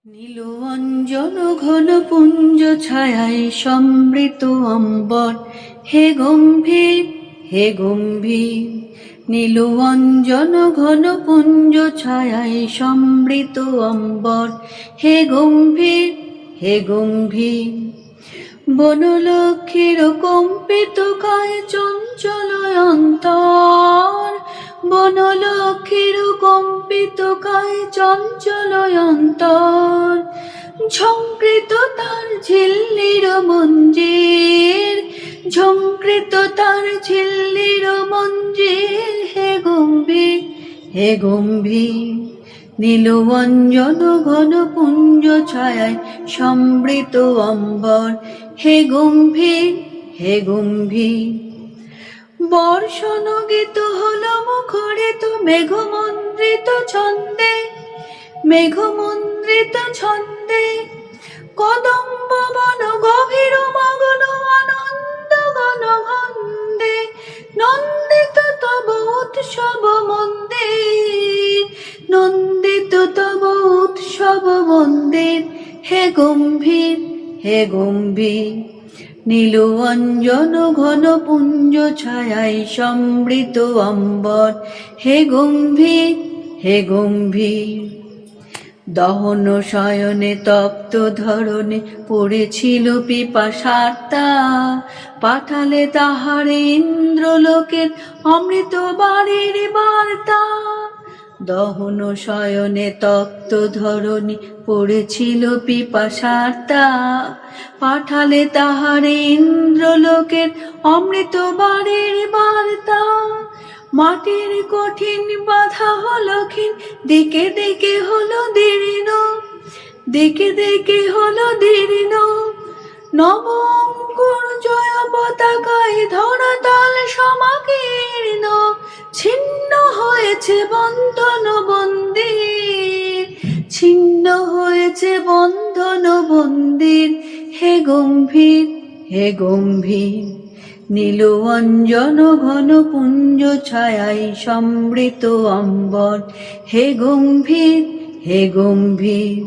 নীল অঞ্জন ঘন পুঞ্জ ছায়ায় সমৃত অম্বর, হে গম্ভীর হে গম্ভীর। নীল অঞ্জন ঘন পুঞ্জ ছায়ায় সমৃত অম্বর, হে গম্ভীর হে গম্ভীর। বনলক্ষ্মীর কম্পিত কায় চঞ্চল অন্তর, বনলক্ষ্মীর কম্পিত কায় চঞ্চল অন্তর। ঝঙ্কৃত তার ঝিল্লির মঞ্জির, ঝঙ্কৃত তার ঝিল্লির মঞ্জির, হে গম্ভীর হে গম্ভীর। নীল অঞ্জন ঘন পুঞ্জ ছায়ায় সমৃত অম্বর, হে গম্ভীর হে গম্ভীর। বর্ষণ গীত হল মুখরিত মেঘমন্দ্রিত ছন্দে, মেঘমন্দ্রিত ছন্দে। কদম্ব বন গভীর মগ্ন আনন্দ গণ গন্ধে, নন্দিত তব উৎসব মন্দির, নন্দিত তব উৎসব মন্দির, হে গম্ভীর হে গম্ভীর। নীল অঞ্জন ঘন পুঞ্জ ছায়ায় সমৃত অম্বর, হে গম্ভীর হে গম্ভীর। দহন শয়নে তপ্ত ধরণে পড়েছিল পিপাসার্তা, পাঠালে তাহারে ইন্দ্রলোকের অমৃত বাড়ির বার্তা। দহন শয়নে তপ্ত ধরণী পড়েছিল পিপাসার্তা, পাঠালে তাহারে ইন্দ্রলোকের অমৃত বাড়ির বার্তা। মাটির কঠিন বাধা হলো ক্ষীণ, দিকে দিকে হলো দীর্ণ, দিকে দিকে হলো দীর্ণ। নব অঙ্কুর জয় পতাকায় ধরাতল সমাকীর্ণ, ছিন্ন হয়েছে বন্ধন বন্দির, ছিন্ন হয়েছে বন্ধন বন্দির, হে গম্ভীর হে গম্ভীর। নীল অঞ্জন ঘন পুঞ্জ ছায়ায় সমৃত অম্বর, হে গম্ভীর হে গম্ভীর।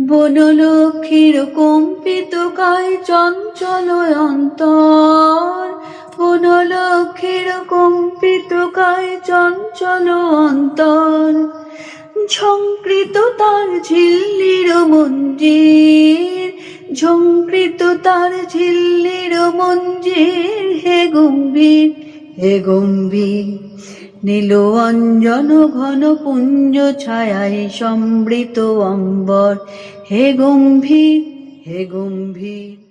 বনলক্ষ্মীর কম্পিত কায় চঞ্চল অন্তর, বনলক্ষ্মীর কম্পিত কায় চঞ্চল অন্তর। ঝঙ্কৃত তার ঝিল্লির মঞ্জির, ঝঙ্কৃত তার ঝিল্লির মঞ্জির, হে গম্ভীর হে গম্ভীর। নীল অঞ্জন ঘন পুঞ্জ ছায়ায় সমৃত অম্বর, হে গম্ভীর হে গম্ভীর।